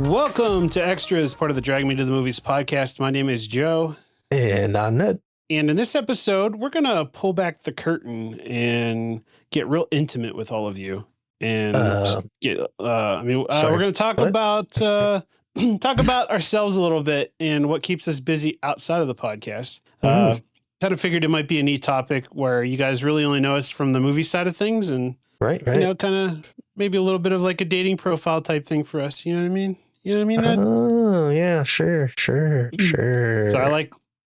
Welcome to Extras, part of the Drag Me to the Movies podcast. My name is Joe. And I'm Ned. And in this episode, we're going to pull back the curtain and get real intimate with all of you. And we're going to talk about talk about ourselves a little bit and what keeps us busy outside of the podcast. Kind of figured it might be a neat topic where you guys really only know us from the movie side of things, and right. You know, kind of maybe a little bit of like a dating profile type thing for us. You know what I mean? Ned? Oh, yeah, sure. So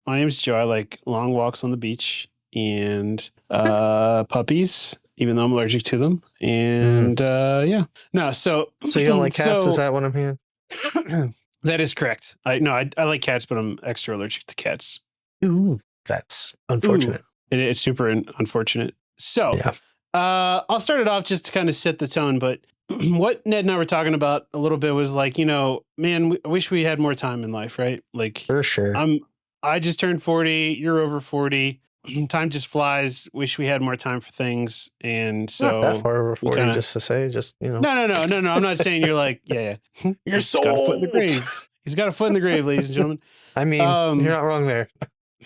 my name's Joe. I like long walks on the beach and puppies, even though I'm allergic to them. And yeah. No, so you don't like cats? Is that what I'm hearing? That is correct. I like cats, but I'm extra allergic to cats. Ooh, that's unfortunate. It's super unfortunate. So yeah. I'll start it off just to kind of set the tone, but what Ned and I were talking about a little bit was like, man, I wish we had more time in life, right? Like, for sure. I just turned 40. You're over 40. Time just flies. Wish we had more time for things. And so not that far over 40, just to say, No. I'm not saying you're like, yeah. You're so got a foot in the grave. He's got a foot in the grave, ladies and gentlemen. I mean, you're not wrong there.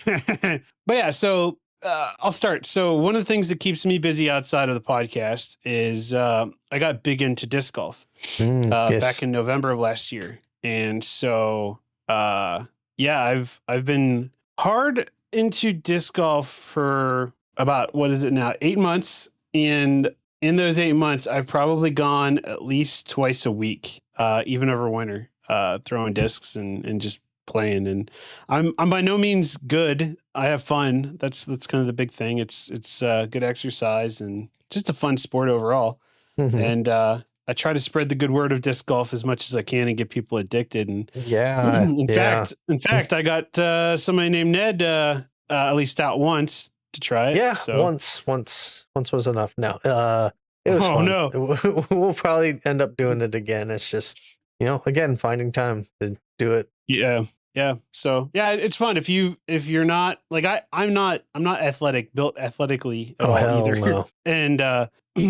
But yeah, so I'll start. So one of the things that keeps me busy outside of the podcast is I got big into disc golf back in November of last year. And so, yeah, I've been hard into disc golf for about, what is it now? 8 months. And in those 8 months, I've probably gone at least twice a week, even over winter, throwing discs and just playing. And I'm by no means good. I have fun. That's kind of the big thing. It's good exercise and just a fun sport overall. And I try to spread the good word of disc golf as much as I can and get people addicted. And in fact, I got somebody named Ned at least out once to try it. Yeah, so. once was enough. No, it was fun. No. We'll probably end up doing it again. It's just, again, finding time to do it. Yeah. So yeah, it's fun. If you're not like, I'm not built athletically at all either. No. And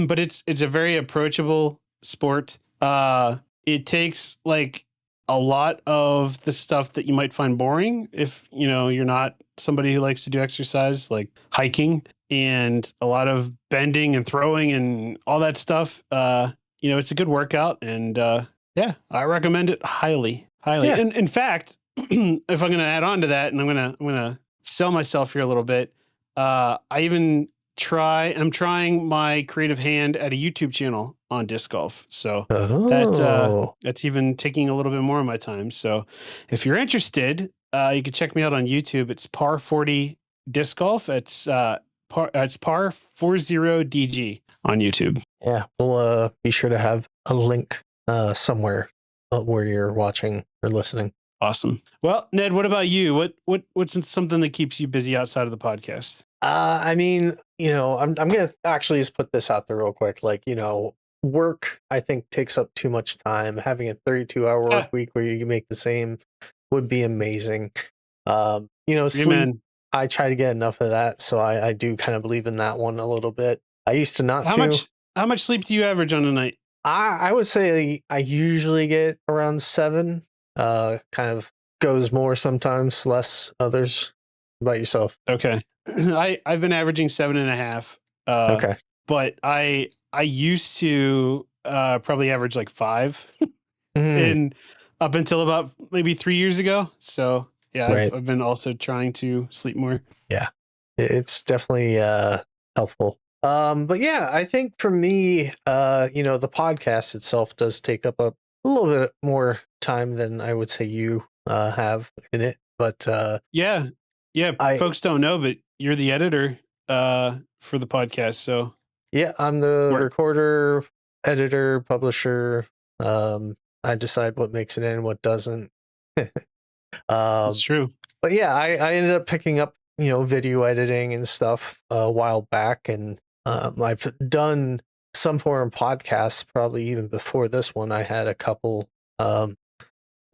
but it's a very approachable sport. It takes like a lot of the stuff that you might find boring if you're not somebody who likes to do exercise, like hiking, and a lot of bending and throwing and all that stuff. It's a good workout, and yeah, I recommend it highly. Yeah. And in fact, if I'm going to add on to that, and I'm going to sell myself here a little bit, I'm trying my creative hand at a YouTube channel on disc golf. So that's even taking a little bit more of my time. So if you're interested, you can check me out on YouTube. It's Par 40 Disc Golf. It's Par 40DG on YouTube. Yeah, we'll be sure to have a link somewhere where you're watching or listening. Awesome. Well, Ned, what about you? What's something that keeps you busy outside of the podcast? I mean, I'm gonna actually just put this out there real quick. Like, work, I think, takes up too much time. Having a 32-hour work week where you can make the same would be amazing. Sleep, I try to get enough of that, so I do kind of believe in that one a little bit. I used to not. How much sleep do you average on a night? I would say I usually get around 7. Kind of goes more sometimes, less others. What about yourself? Okay. I've been averaging 7.5. Okay. But I used to probably average like 5 and up until about maybe 3 years ago. So yeah, right. I've been also trying to sleep more. Yeah, it's definitely helpful. But yeah, I think for me, the podcast itself does take up a little bit more time than I would say you have in it. But yeah, folks don't know, but you're the editor for the podcast. So yeah, I'm the recorder, editor, publisher. I decide what makes it in, what doesn't. That's true. But yeah, I ended up picking up video editing and stuff a while back, and I've done some form of podcasts probably even before this one. I had a couple that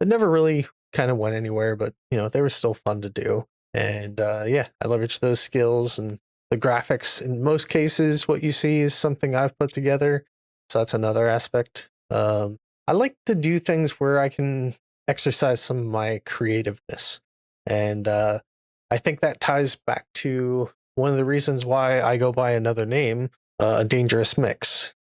never really kind of went anywhere, but they were still fun to do. And yeah, I leveraged those skills, and the graphics in most cases what you see is something I've put together, so that's another aspect. I like to do things where I can exercise some of my creativeness. And I think that ties back to one of the reasons why I go by another name, A Dangerous Mix.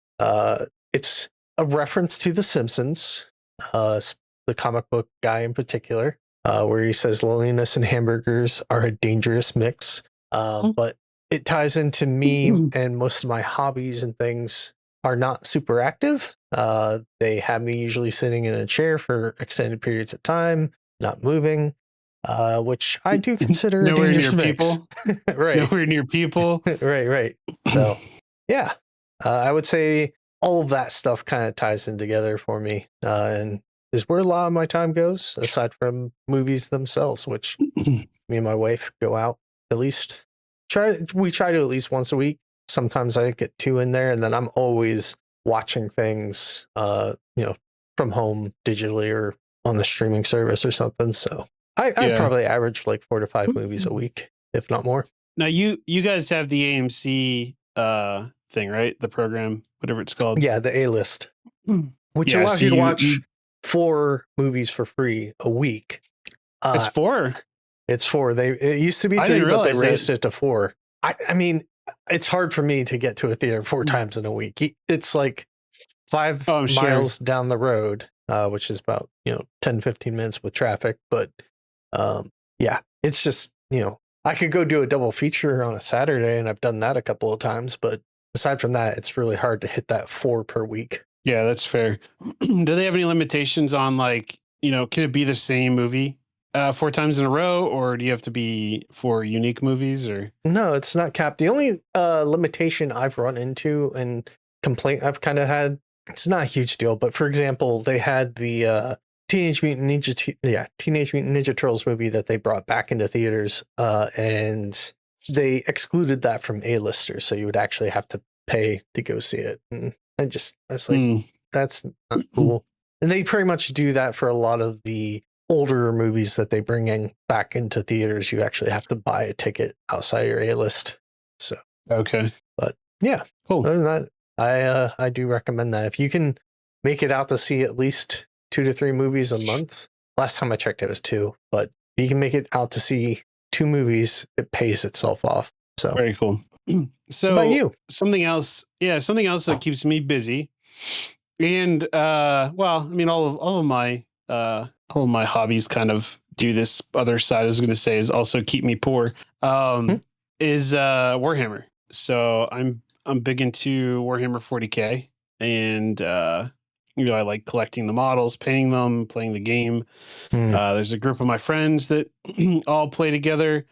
It's a reference to The Simpsons, the comic book guy in particular, where he says loneliness and hamburgers are a dangerous mix. But it ties into me, and most of my hobbies and things are not super active. They have me usually sitting in a chair for extended periods of time, not moving, which I do consider a dangerous mix. Right. Nowhere near people. Right. So, yeah, I would say all of that stuff kind of ties in together for me, and is where a lot of my time goes, aside from movies themselves, which me and my wife go out at least. We try to at least once a week. Sometimes I get 2 in there, and then I'm always watching things, from home digitally or on the streaming service or something. So I probably average like 4 to 5 movies a week, if not more. Now you guys have the AMC thing, right? The program, whatever it's called. Yeah, the A-list, which allows you to watch 4 movies for free a week. It's 4. It's 4. It used to be 3, but they raised it to 4. I mean, it's hard for me to get to a theater 4 times in a week. It's like 5 miles down the road, which is about 10, 15 minutes with traffic. But yeah, it's just I could go do a double feature on a Saturday, and I've done that a couple of times. But aside from that, it's really hard to hit that 4 per week. Yeah, that's fair. Do they have any limitations on can it be the same movie 4 times in a row, or do you have to be 4 unique movies? Or no, it's not capped. The only limitation I've run into and complaint I've kind of had, it's not a huge deal, but for example, they had the Teenage Mutant Ninja Turtles movie that they brought back into theaters, and they excluded that from A-listers, so you would actually have to pay to go see it. And I was like, that's not cool. And they pretty much do that for a lot of the older movies that they bring in back into theaters. You actually have to buy a ticket outside your A-list. So okay, but yeah, cool. Other than that, I do recommend that if you can make it out to see at least 2 to 3 movies a month. Last time I checked, it was 2, but if you can make it out to see 2 movies, it pays itself off. So very cool. So about you? Something else that keeps me busy, and well, I mean, all of my hobbies kind of do this. Other side I was going to say is also keep me poor. Is Warhammer. So I'm big into Warhammer 40K, and I like collecting the models, painting them, playing the game. There's a group of my friends that all play together.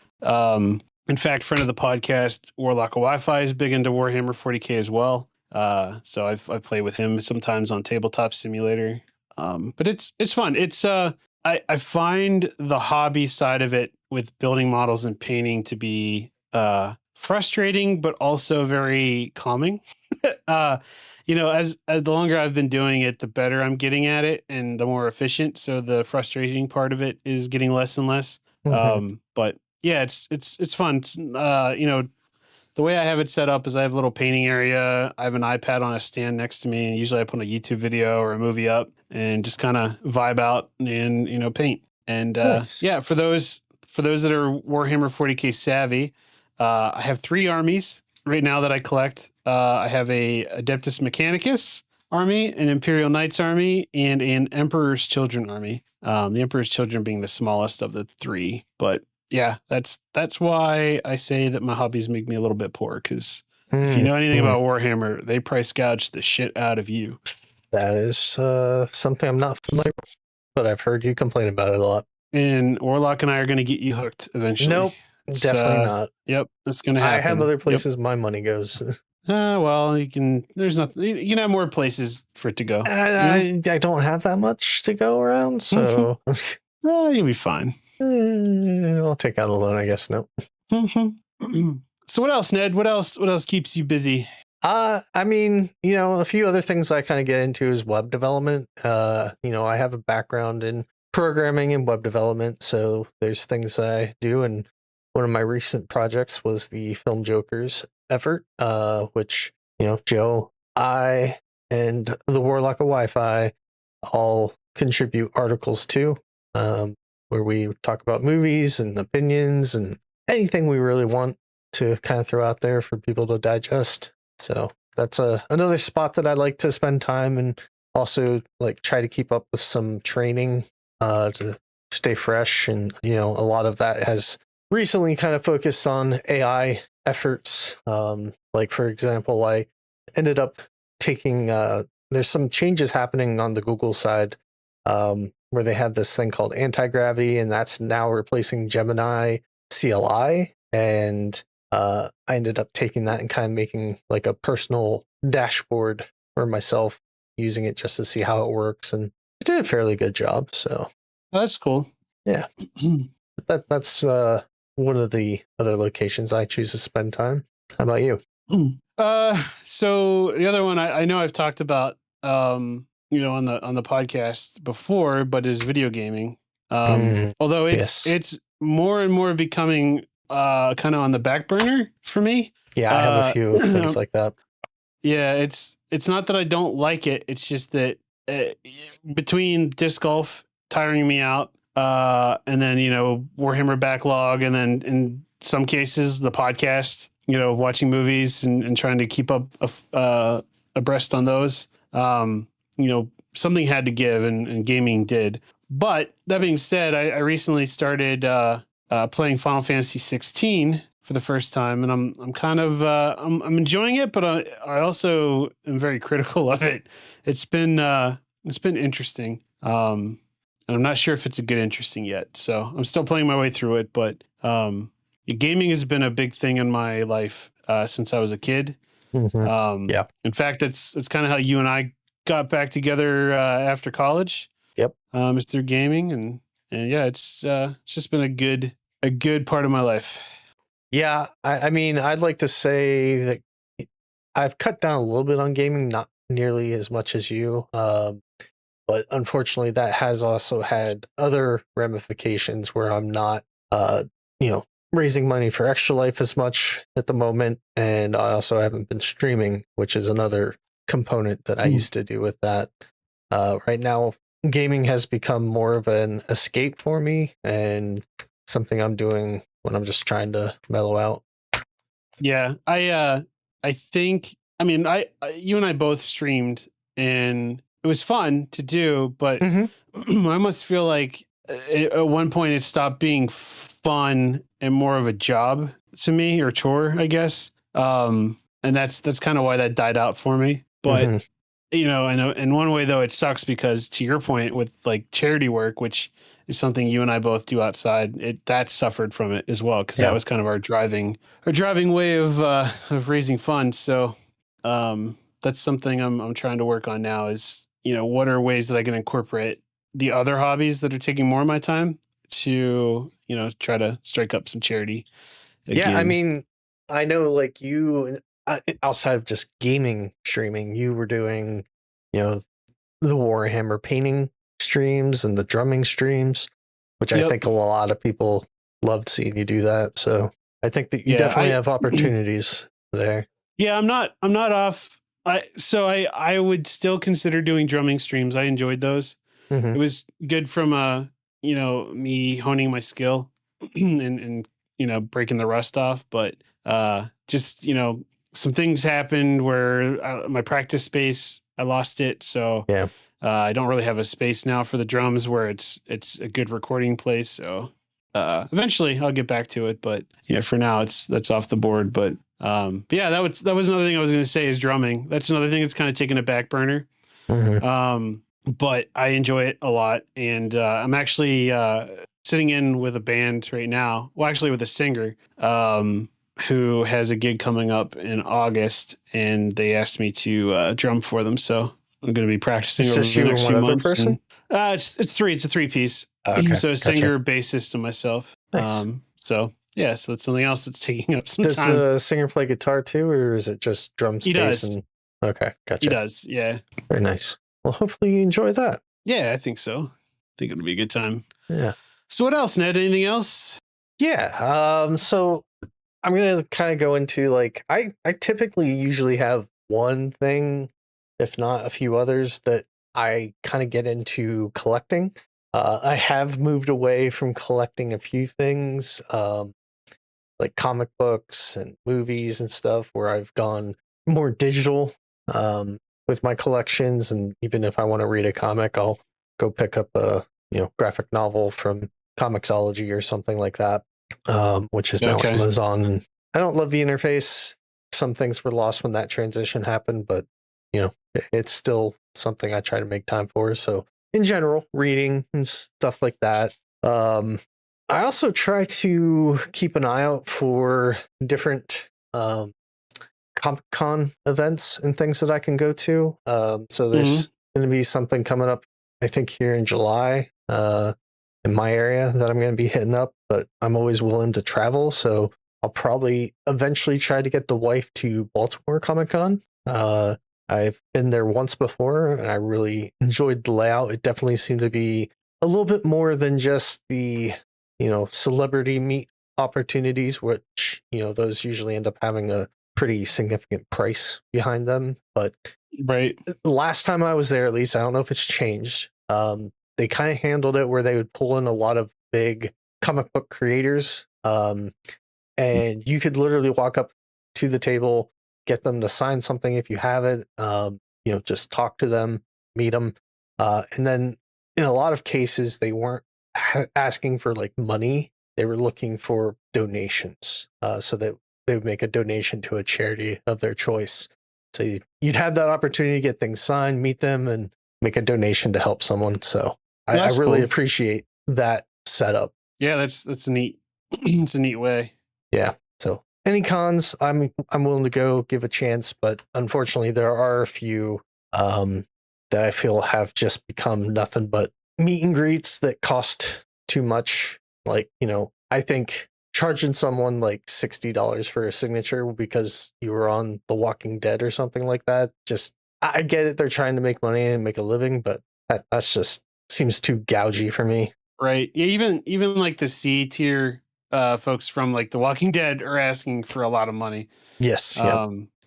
In fact, friend of the podcast, Warlock of Wi-Fi, is big into Warhammer 40K as well. So I play with him sometimes on Tabletop Simulator. But it's fun. It's I find the hobby side of it with building models and painting to be frustrating, but also very calming. As the longer I've been doing it, the better I'm getting at it and the more efficient. So the frustrating part of it is getting less and less. But yeah, it's fun. It's, the way I have it set up is I have a little painting area. I have an iPad on a stand next to me, and usually I put a YouTube video or a movie up and just kind of vibe out and paint. And nice. Yeah, for those that are Warhammer 40K savvy, I have 3 armies right now that I collect. I have a Adeptus Mechanicus army, an Imperial Knights army, and an Emperor's Children army. The Emperor's Children being the smallest of the 3, but yeah, that's why I say that my hobbies make me a little bit poor, because if you know anything about Warhammer, they price gouge the shit out of you. That is something I'm not familiar with, but I've heard you complain about it a lot. And Warlock and I are going to get you hooked eventually. Nope, definitely not. Yep, that's going to happen. I have other places my money goes. Well, you can have more places for it to go. I don't have that much to go around, so you'll be fine. I'll take out a loan, I guess. Nope. So what else, Ned? What else keeps you busy? I mean, a few other things I kind of get into is web development. I have a background in programming and web development, so there's things I do, and one of my recent projects was the Film Jokers effort, which Joe, I, and the Warlock of Wi-Fi all contribute articles to, where we talk about movies and opinions and anything we really want to kind of throw out there for people to digest. So that's another spot that I like to spend time, and also like try to keep up with some training to stay fresh. And a lot of that has recently kind of focused on AI efforts. Like for example, I ended up taking there's some changes happening on the Google side, where they have this thing called anti-gravity, and that's now replacing Gemini CLI. And I ended up taking that and kind of making like a personal dashboard for myself, using it just to see how it works, and it did a fairly good job. So that's cool. Yeah. That's one of the other locations I choose to spend time. How about you? So the other one I know I've talked about, on the podcast before, but is video gaming. Although it's more and more becoming kind of on the back burner for me. Yeah, I have a few things like that. Yeah, it's not that I don't like it. It's just that between disc golf tiring me out, and then Warhammer backlog, and then in some cases the podcast, watching movies and trying to keep up abreast on those. Something had to give, and gaming did. But that being said, I recently started playing Final Fantasy 16 for the first time, and I'm kind of I'm enjoying it, but I also am very critical of it. It's been interesting. And I'm not sure if it's a good interesting yet. So I'm still playing my way through it, but gaming has been a big thing in my life since I was a kid. Yeah. In fact, it's kind of how you and I got back together after college. Yep. It's through gaming, and yeah, it's just been a good part of my life. Yeah, I mean, I'd like to say that I've cut down a little bit on gaming, not nearly as much as you. But unfortunately, that has also had other ramifications where I'm not, raising money for Extra Life as much at the moment. And I also haven't been streaming, which is another component that I used to do with that. Right now, gaming has become more of an escape for me, and something I'm doing when I'm just trying to mellow out. Yeah, I think, I mean, you and I both streamed, and it was fun to do, but I almost feel like at one point it stopped being fun and more of a job to me, or chore, I guess. And that's kind of why that died out for me. But in one way though, it sucks because, to your point, with like charity work, which is something you and I both do outside, that suffered from it as well, because that was kind of our driving way of raising funds. So that's something I'm trying to work on now, is what are ways that I can incorporate the other hobbies that are taking more of my time to try to strike up some charity again. Yeah, I mean, I know like you, outside of just gaming streaming, you were doing the Warhammer painting streams and the drumming streams, which I think a lot of people loved seeing you do that. So I think that you definitely have opportunities there. Yeah, I'm not off. I would still consider doing drumming streams. I enjoyed those. It was good from me honing my skill and breaking the rust off. But just some things happened where my practice space, I lost it. So yeah. I don't really have a space now for the drums where it's a good recording place. So eventually I'll get back to it, but for now that's off the board. But yeah, that was another thing I was going to say, is drumming. That's another thing that's kind of taken a back burner. But I enjoy it a lot, and I'm actually sitting in with a band right now. Well, actually with a singer who has a gig coming up in August, and they asked me to drum for them. So I'm going to be practicing over the next few months. Person? It's three. It's a three-piece. Okay, so a singer, bassist, and myself. Nice. So that's something else that's taking up some time. Does the singer play guitar too, or is it just drums? He does. Okay, gotcha. He does. Yeah. Very nice. Well, hopefully you enjoy that. Yeah, I think so. I think it'll be a good time. Yeah. So what else, Ned? Anything else? Yeah. So I'm gonna kind of go into like I typically usually have one thing, if not a few others, that I kind of get into collecting. I have moved away from collecting a few things, like comic books and movies and stuff, where I've gone more digital with my collections. And even if I want to read a comic, I'll go pick up a graphic novel from Comixology or something like that, which is now Amazon. And I don't love the interface. Some things were lost when that transition happened, but it's still something I try to make time for. So in general, reading and stuff like that. I also try to keep an eye out for different Comic-Con events and things that I can go to. So there's going to be something coming up, I think, here in July in my area that I'm going to be hitting up, but I'm always willing to travel. So I'll probably eventually try to get the wife to Baltimore Comic-Con. I've been there once before and I really enjoyed the layout. It definitely seemed to be a little bit more than just the, celebrity meet opportunities, which, those usually end up having a pretty significant price behind them. But last time I was there, at least, I don't know if it's changed. They kind of handled it where they would pull in a lot of big comic book creators. And you could literally walk up to the table, get them to sign something if you have it, just talk to them, meet them. And then in a lot of cases, they weren't asking for like money. They were looking for donations so that they would make a donation to a charity of their choice. So you'd have that opportunity to get things signed, meet them, and make a donation to help someone. So I really appreciate that setup. Yeah, that's neat. It's a neat way. Yeah. So any cons, I'm willing to go give a chance, but unfortunately there are a few that I feel have just become nothing but meet and greets that cost too much. Like, I think charging someone like $60 for a signature because you were on The Walking Dead or something like that, just, I get it, they're trying to make money and make a living, but that's just seems too gougy for me. Right. Yeah, even like the C tier folks from like The Walking Dead are asking for a lot of money. Yes.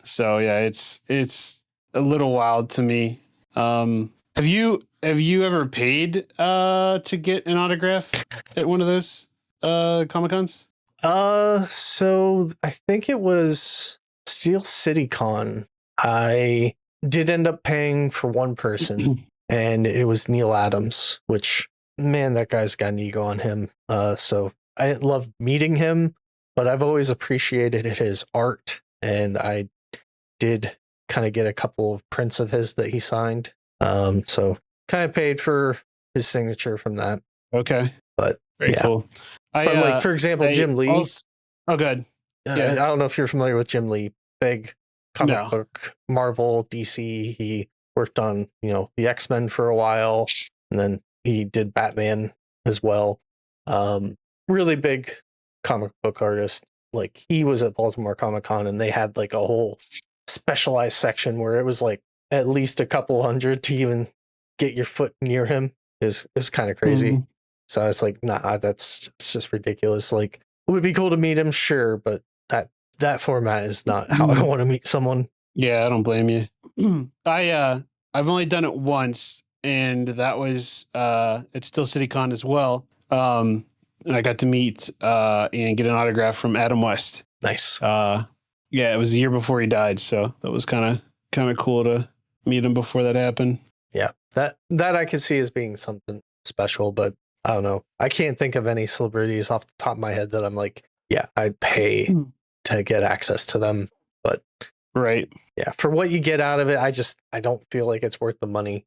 So yeah, it's a little wild to me. Have you ever paid to get an autograph at one of those Comic-Cons? So I think it was Steel City Con. I did end up paying for one person and it was Neil Adams, which, man, that guy's got an ego on him. So I didn't love meeting him, but I've always appreciated his art, and I did kind of get a couple of prints of his that he signed. So kind of paid for his signature from that. Okay. But very cool. But like, for example, Jim Lee. Oh, good. Yeah. I don't know if you're familiar with Jim Lee. Big comic book, Marvel, DC. He worked on, the X-Men for a while, and then he did Batman as well. Really big comic book artist. Like, he was at Baltimore Comic-Con and they had like a whole specialized section where it was like at least a couple hundred to even get your foot near him. Is kind of crazy. So I was like, nah, it's just ridiculous. Like, it would be cool to meet him, sure, but that format is not how I want to meet someone. Yeah, I don't blame you. I've only done it once, and that was at Steel City Con as well. And I got to meet and get an autograph from Adam West. Nice. Yeah, it was the year before he died, so that was kind of cool to meet him before that happened. Yeah, that I could see as being something special, but I don't know. I can't think of any celebrities off the top of my head that I'm like, yeah, I'd pay to get access to them. But right. Yeah, for what you get out of it, I don't feel like it's worth the money.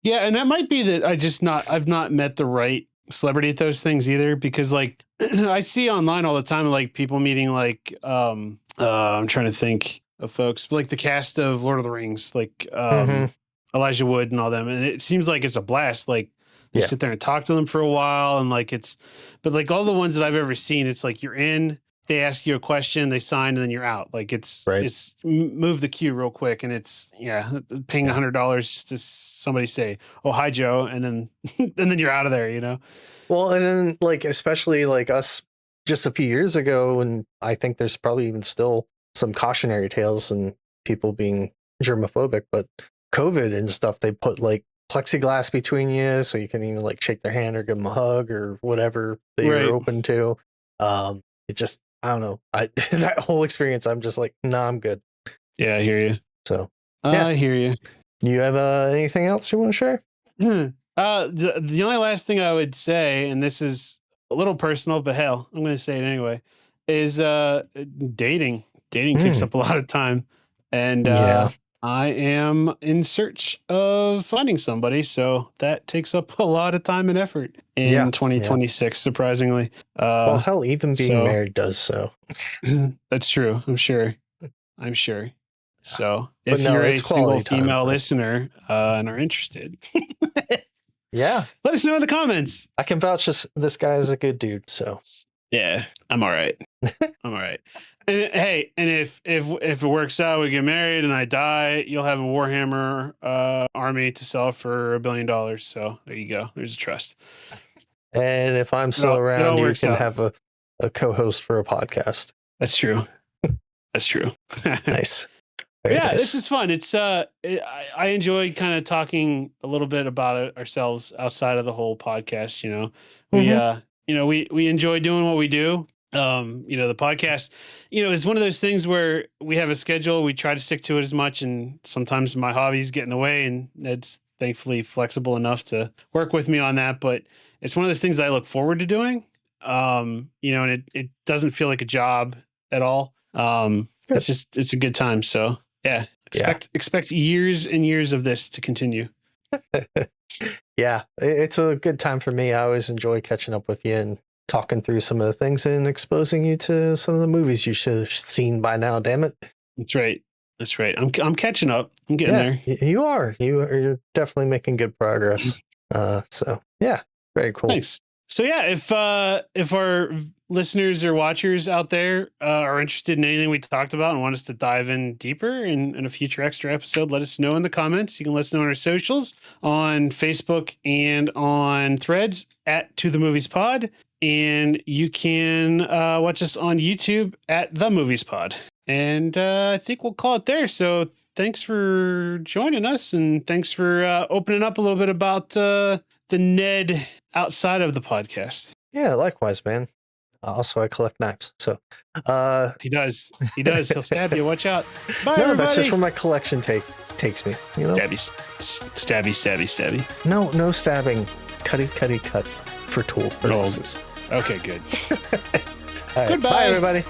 Yeah, and that might be that I've not met the right celebrity at those things either, because like I see online all the time like people meeting like I'm trying to think of folks like the cast of Lord of the Rings, like Elijah Wood and all them, and it seems like it's a blast. Like you sit there and talk to them for a while, and like but like all the ones that I've ever seen, it's like you're in, they ask you a question, they sign, and then you're out. Like it's move the queue real quick, and it's paying $100 just to somebody say, "Oh, hi, Joe," and then and then you're out of there. Well, and then like especially like us just a few years ago, and I think there's probably even still some cautionary tales and people being germophobic, but COVID and stuff, they put like plexiglass between you, so you can even like shake their hand or give them a hug or whatever that you're open to. It just, I don't know. That whole experience, I'm just like, nah, I'm good. Yeah, I hear you. So I hear you. You have anything else you want to share? The only last thing I would say, and this is a little personal, but hell, I'm going to say it anyway, is dating. Dating takes up a lot of time, and I am in search of finding somebody, so that takes up a lot of time and effort in 2026. Surprisingly, well, hell, even being married does so. That's true. I'm sure. So if you're a single female listener and are interested, let us know in the comments. I can vouch this guy is a good dude. So yeah, I'm all right. I'm all right. And hey, and if it works out, we get married and I die, you'll have a Warhammer army to sell for $1 billion. So there you go. There's a trust. And if I'm still around, you can have a co-host for a podcast. That's true. That's true. Nice. Nice. This is fun. It's I enjoy kind of talking a little bit about it ourselves outside of the whole podcast. We enjoy doing what we do. The podcast, is one of those things where we have a schedule. We try to stick to it as much, and sometimes my hobbies get in the way, and Ned's thankfully flexible enough to work with me on that. But it's one of those things that I look forward to doing. And it doesn't feel like a job at all. It's a good time. So expect years and years of this to continue. Yeah, it's a good time for me. I always enjoy catching up with you and talking through some of the things and exposing you to some of the movies you should have seen by now. Damn it. That's right. I'm catching up. I'm getting there. You are. You're definitely making good progress. So yeah, very cool. Thanks. So yeah, if our listeners or watchers out there are interested in anything we talked about and want us to dive in deeper in a future extra episode, let us know in the comments. You can let us know on our socials, on Facebook and on Threads at To The Movies Pod, and you can watch us on YouTube at The Movies Pod. And I think we'll call it there. So thanks for joining us, and thanks for opening up a little bit about the Ned outside of the podcast. Yeah, likewise, man. Also, I collect knives, so he does. He'll stab you. Watch out. Bye, no, everybody. That's just where my collection takes me. Stabby. No stabbing. Cutty cut for tool purposes. Okay, good. All right, Goodbye, bye, everybody.